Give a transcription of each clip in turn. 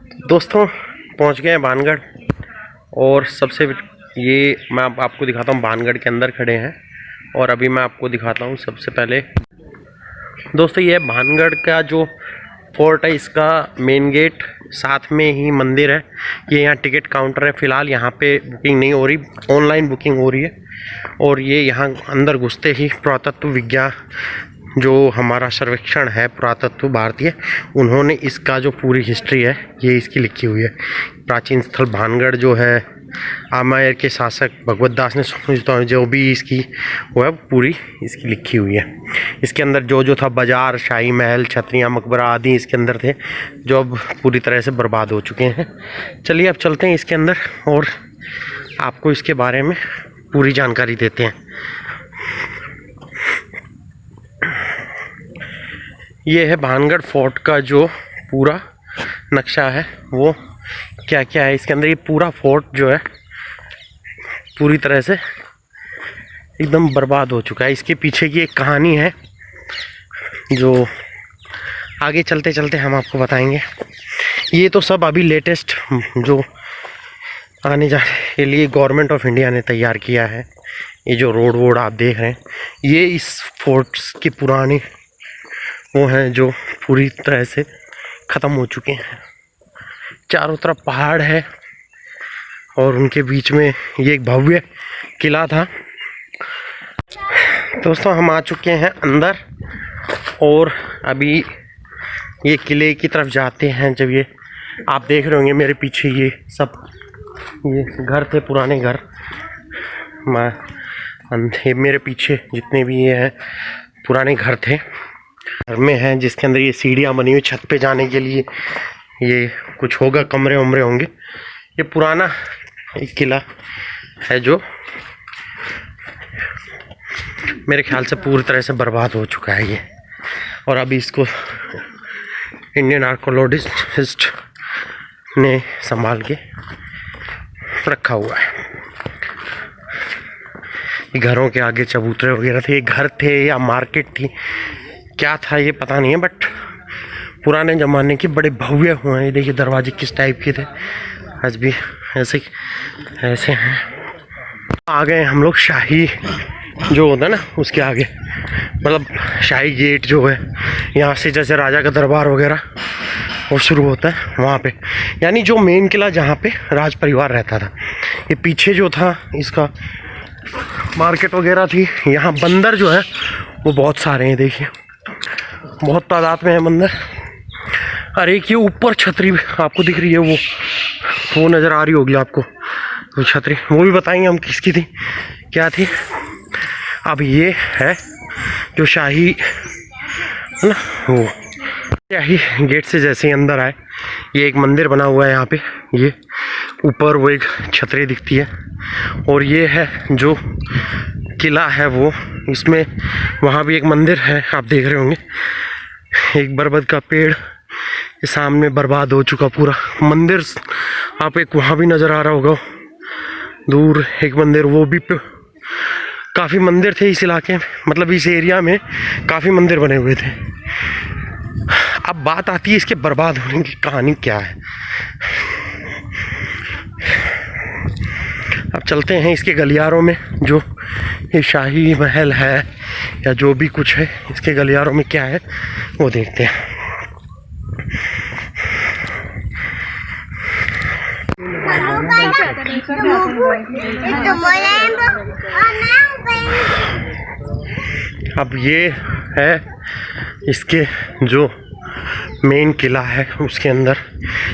दोस्तों पहुंच गए हैं भानगढ़। और सबसे ये मैं आपको दिखाता हूँ, भानगढ़ के अंदर खड़े हैं और अभी मैं आपको दिखाता हूँ। सबसे पहले दोस्तों ये भानगढ़ का जो फोर्ट है, इसका मेन गेट, साथ में ही मंदिर है। ये यहाँ टिकट काउंटर है। फ़िलहाल यहाँ पे बुकिंग नहीं हो रही, ऑनलाइन बुकिंग हो रही है। और ये यहाँ अंदर घुसते ही पुरातत्व विज्ञान जो हमारा सर्वेक्षण है पुरातत्व भारतीय, उन्होंने इसका जो पूरी हिस्ट्री है ये इसकी लिखी हुई है। प्राचीन स्थल भानगढ़ जो है आमेर के शासक भगवत दास ने जो भी इसकी वो है पूरी इसकी लिखी हुई है। इसके अंदर जो था बाजार, शाही महल, छतरियाँ, मकबरा आदि इसके अंदर थे, जो अब पूरी तरह से बर्बाद हो चुके हैं। चलिए अब चलते हैं इसके अंदर और आपको इसके बारे में पूरी जानकारी देते हैं। ये है भानगढ़ फोर्ट का जो पूरा नक्शा है, वो क्या क्या है इसके अंदर। ये पूरा फोर्ट जो है पूरी तरह से एकदम बर्बाद हो चुका है। इसके पीछे की एक कहानी है जो आगे चलते चलते हम आपको बताएंगे। ये तो सब अभी लेटेस्ट जो आने जाने के लिए गवर्नमेंट ऑफ इंडिया ने तैयार किया है। ये जो रोड वोड आप देख रहे हैं, ये इस फोर्ट्स की पुरानी वो हैं जो पूरी तरह से ख़त्म हो चुके हैं। चारों तरफ पहाड़ है और उनके बीच में ये एक भव्य किला था। दोस्तों हम आ चुके हैं अंदर और अभी ये किले की तरफ जाते हैं। जब ये आप देख रहे होंगे मेरे पीछे, ये सब ये घर थे, पुराने घर। मेरे पीछे जितने भी ये हैं पुराने घर थे, घर में हैं जिसके अंदर ये सीढ़ियाँ बनी हुई छत पे जाने के लिए। ये कुछ होगा, कमरे उमरे होंगे। ये पुराना एक किला है जो मेरे ख्याल से पूरी तरह से बर्बाद हो चुका है ये। और अभी इसको इंडियन आर्कोलॉजिस्ट ने संभाल के रखा हुआ है। ये घरों के आगे चबूतरे वगैरह थे। ये घर थे या मार्केट थी, क्या था ये पता नहीं है, बट पुराने ज़माने के बड़े भव्य हुए हैं। देखिए दरवाजे किस टाइप के थे, आज भी ऐसे हैं। आ गए हम लोग शाही जो होता है ना उसके आगे, मतलब शाही गेट जो है, यहाँ से जैसे राजा का दरबार वगैरह वो शुरू होता है वहाँ पे, यानी जो मेन किला जहाँ पे राज परिवार रहता था। ये पीछे जो था इसका मार्केट वगैरह थी। यहाँ बंदर जो है वो बहुत सारे हैं, देखिए बहुत तादाद में है बंदर। अरे एक ये ऊपर छतरी आपको दिख रही है, वो नज़र आ रही होगी आपको वो छतरी, वो भी बताएंगे हम किसकी थी, क्या थी। अब ये है जो शाही है ना, वो शाही गेट से जैसे ही अंदर आए, ये एक मंदिर बना हुआ है यहाँ पे। ये ऊपर वो एक छतरी दिखती है और ये है जो किला है वो, इसमें वहाँ भी एक मंदिर है, आप देख रहे होंगे। एक बरगद का पेड़ के सामने बर्बाद हो चुका पूरा मंदिर। आप एक वहाँ भी नज़र आ रहा होगा दूर एक मंदिर, वो भी काफ़ी मंदिर थे इस इलाके में, मतलब इस एरिया में काफ़ी मंदिर बने हुए थे। अब बात आती है इसके बर्बाद होने की कहानी क्या है। अब चलते हैं इसके गलियारों में, जो ये शाही महल है या जो भी कुछ है इसके गलियारों में क्या है वो देखते हैं। अब ये है इसके जो मेन किला है, उसके अंदर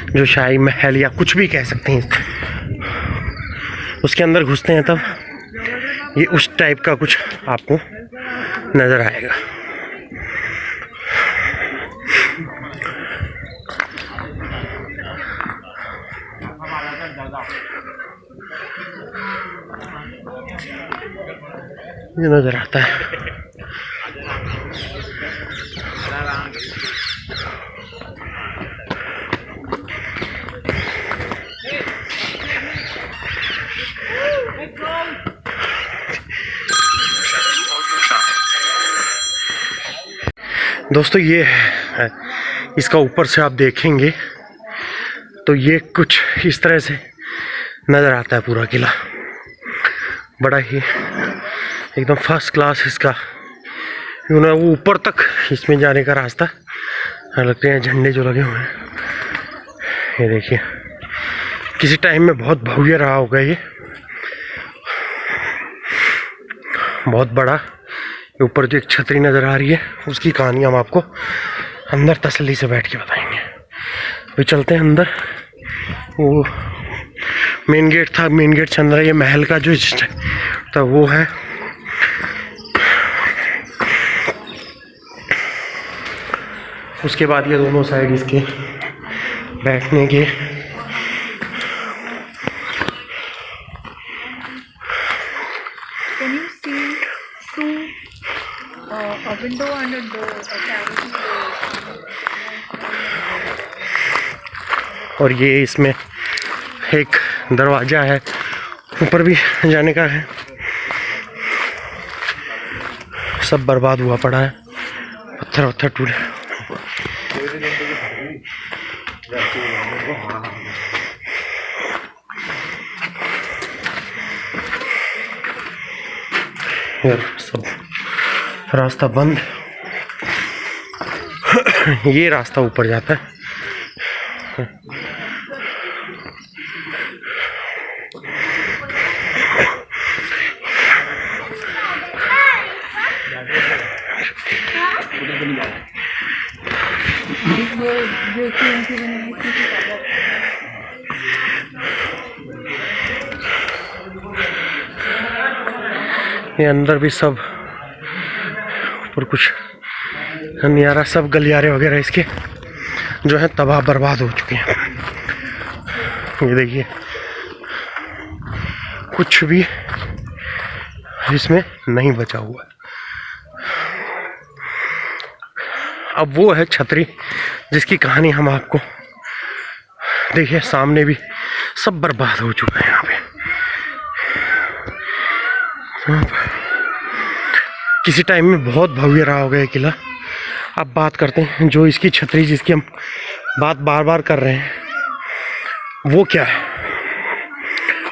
जो शाही महल या कुछ भी कह सकते हैं, उसके अंदर घुसते हैं तब ये उस टाइप का कुछ आपको नज़र आएगा। ये नज़र आता है। दोस्तों ये है, इसका ऊपर से आप देखेंगे तो ये कुछ इस तरह से नज़र आता है पूरा किला। बड़ा ही एकदम फर्स्ट क्लास इसका वो ऊपर तक इसमें जाने का रास्ता। लगते हैं झंडे जो लगे हुए हैं, ये देखिए किसी टाइम में बहुत भव्य रहा होगा ये, बहुत बड़ा। ऊपर जो एक छतरी नज़र आ रही है उसकी कहानी हम आपको अंदर तसल्ली से बैठ के बताएंगे। अभी चलते हैं अंदर। वो मेन गेट था, मेन गेट से अंदर ये महल का जो था वो है। उसके बाद ये दोनों साइड इसके बैठने के Can you see two a window and a door, a cavity door? और ये इसमें एक दरवाजा है, ऊपर भी जाने का है। सब बर्बाद हुआ पड़ा है, पत्थर वत्थर टूटे। यार सब रास्ता बंद। ये रास्ता ऊपर जाता है। ये अंदर भी सब ऊपर कुछ नियारा, सब गलियारे वगैरह इसके जो है तबाह बर्बाद हो चुके हैं। ये देखिए कुछ भी इसमें नहीं बचा हुआ है। अब वो है छतरी जिसकी कहानी हम आपको, देखिए सामने भी सब बर्बाद हो चुका है। यहाँ पे किसी टाइम में बहुत भव्य रहा होगा ये किला। अब बात करते हैं जो इसकी छतरी जिसकी हम बात बार बार कर रहे हैं वो क्या है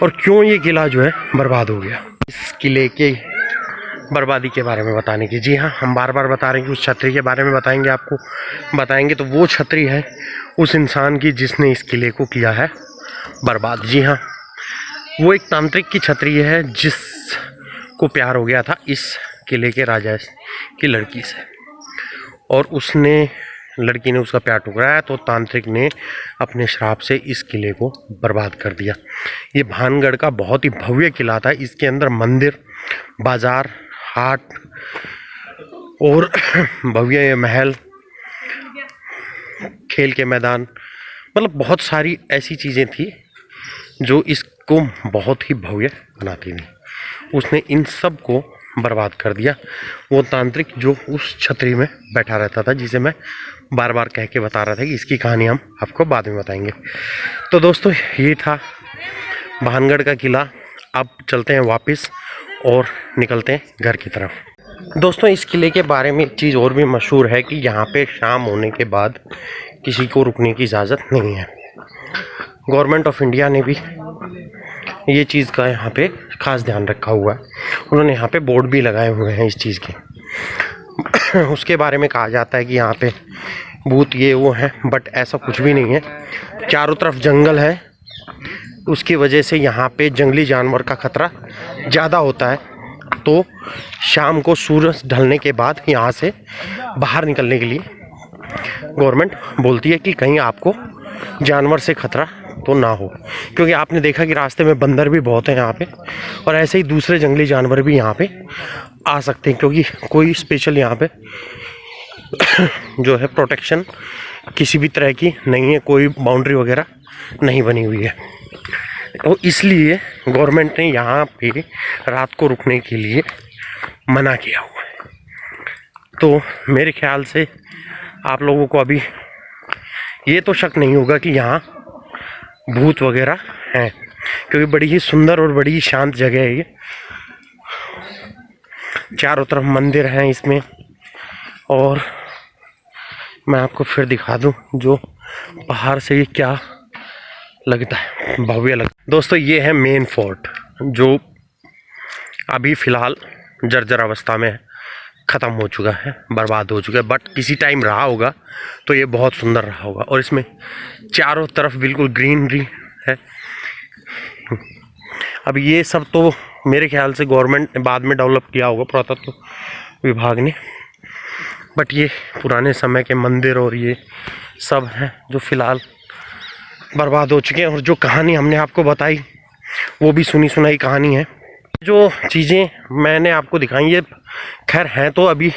और क्यों ये किला जो है बर्बाद हो गया। इस किले के बर्बादी के बारे में बताने की, जी हाँ, हम बार बार बता रहे हैं कि उस छतरी के बारे में बताएंगे, आपको बताएंगे। तो वो छतरी है उस इंसान की जिसने इस किले को किया है बर्बाद। जी हाँ, वो एक तांत्रिक की छतरी है जिसको प्यार हो गया था इस किले के राजा की लड़की से, और लड़की ने उसका प्यार ठुकराया तो तांत्रिक ने अपने श्राप से इस किले को बर्बाद कर दिया। ये भानगढ़ का बहुत ही भव्य किला था। इसके अंदर मंदिर, बाजार, हाट और भव्य महल, खेल के मैदान, मतलब बहुत सारी ऐसी चीज़ें थी जो इसको बहुत ही भव्य बनाती थी। उसने इन सब को बर्बाद कर दिया। वो तांत्रिक जो उस छतरी में बैठा रहता था, जिसे मैं बार बार कह के बता रहा था कि इसकी कहानी हम आपको बाद में बताएंगे। तो दोस्तों ये था भानगढ़ का किला। अब चलते हैं वापस और निकलते हैं घर की तरफ। दोस्तों इस किले के बारे में एक चीज़ और भी मशहूर है कि यहाँ पे शाम होने के बाद किसी को रुकने की इजाज़त नहीं है। गवर्नमेंट ऑफ इंडिया ने भी ये चीज़ का यहाँ पे ख़ास ध्यान रखा हुआ है। उन्होंने यहाँ पे बोर्ड भी लगाए हुए हैं इस चीज़ के। उसके बारे में कहा जाता है कि यहाँ पे भूत ये वो हैं, बट ऐसा कुछ भी नहीं है। चारों तरफ जंगल है, उसकी वजह से यहाँ पे जंगली जानवर का ख़तरा ज़्यादा होता है। तो शाम को सूरज ढलने के बाद यहाँ से बाहर निकलने के लिए गवर्नमेंट बोलती है कि कहीं आपको जानवर से खतरा तो ना हो, क्योंकि आपने देखा कि रास्ते में बंदर भी बहुत हैं यहाँ पे, और ऐसे ही दूसरे जंगली जानवर भी यहाँ पे आ सकते हैं, क्योंकि कोई स्पेशल यहाँ पे जो है प्रोटेक्शन किसी भी तरह की नहीं है, कोई बाउंड्री वगैरह नहीं बनी हुई है। तो इसलिए गवर्नमेंट ने यहाँ पे रात को रुकने के लिए मना किया हुआ है। तो मेरे ख्याल से आप लोगों को अभी ये तो शक नहीं होगा कि यहाँ भूत वगैरह हैं, क्योंकि बड़ी ही सुंदर और बड़ी ही शांत जगह है ये। चारों तरफ मंदिर हैं इसमें, और मैं आपको फिर दिखा दूं जो बाहर से ये क्या लगता है, भव्य लगता है। दोस्तों ये है मेन फोर्ट जो अभी फ़िलहाल जर्जर अवस्था में है, ख़त्म हो चुका है, बर्बाद हो चुका है, बट किसी टाइम रहा होगा तो ये बहुत सुंदर रहा होगा। और इसमें चारों तरफ बिल्कुल ग्रीनरी है। अब ये सब तो मेरे ख्याल से गवर्नमेंट ने बाद में डेवलप किया होगा, पुरातत्व विभाग ने, बट ये पुराने समय के मंदिर और ये सब हैं जो फ़िलहाल बर्बाद हो चुके हैं। और जो कहानी हमने आपको बताई वो भी सुनी सुनाई कहानी है। जो चीज़ें मैंने आपको दिखाई ये खैर हैं तो अभी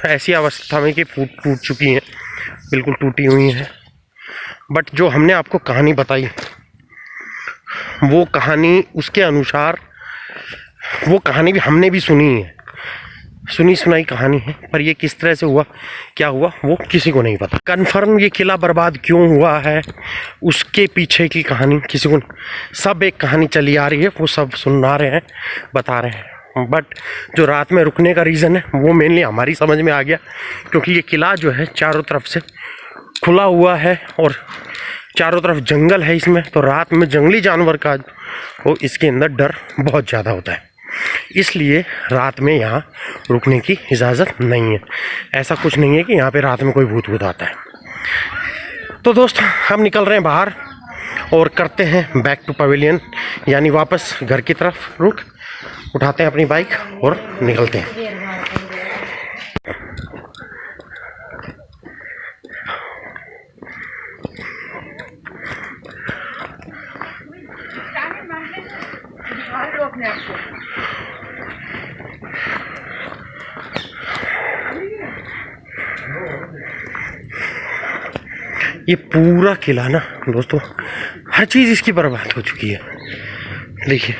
ऐसी अवस्था में कि टूट चुकी हैं, बिल्कुल टूटी हुई हैं, बट जो हमने आपको कहानी बताई वो कहानी उसके अनुसार, वो कहानी भी हमने भी सुनी है, सुनी सुनाई कहानी है, पर ये किस तरह से हुआ, क्या हुआ, वो किसी को नहीं पता। कन्फर्म ये किला बर्बाद क्यों हुआ है, उसके पीछे की कहानी किसी को, सब एक कहानी चली आ रही है, वो सब सुना रहे हैं, बता रहे हैं। बट जो रात में रुकने का रीज़न है वो मेनली हमारी समझ में आ गया, क्योंकि ये किला जो है चारों तरफ से खुला हुआ है और चारों तरफ जंगल है इसमें, तो रात में जंगली जानवर का वो इसके अंदर डर बहुत ज़्यादा होता है, इसलिए रात में यहाँ रुकने की इजाज़त नहीं है। ऐसा कुछ नहीं है कि यहाँ पे रात में कोई भूत भूत आता है। तो दोस्त हम निकल रहे हैं बाहर और करते हैं बैक टू पवेलियन, यानी वापस घर की तरफ रुख उठाते हैं अपनी बाइक और निकलते हैं। ये पूरा किला ना दोस्तों, हर चीज़ इसकी बर्बाद हो चुकी है। देखिए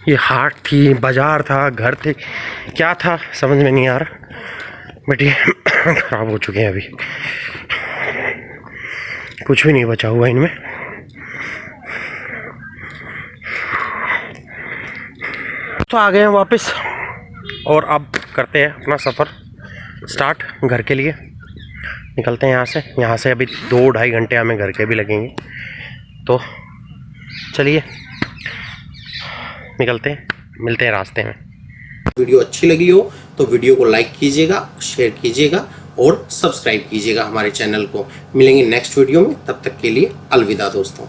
ये हाट थी, बाजार था, घर थे, क्या था समझ में नहीं आ रहा, बट ये खराब हो चुके हैं। अभी कुछ भी नहीं बचा हुआ इनमें। तो आ गए हैं वापस और अब करते हैं अपना सफ़र स्टार्ट घर के लिए। निकलते हैं यहाँ से अभी 2-2.5 घंटे हमें घर के भी लगेंगे, तो चलिए निकलते हैं, मिलते हैं रास्ते में। वीडियो अच्छी लगी हो तो वीडियो को लाइक कीजिएगा, शेयर कीजिएगा और सब्सक्राइब कीजिएगा हमारे चैनल को। मिलेंगे नेक्स्ट वीडियो में, तब तक के लिए अलविदा दोस्तों।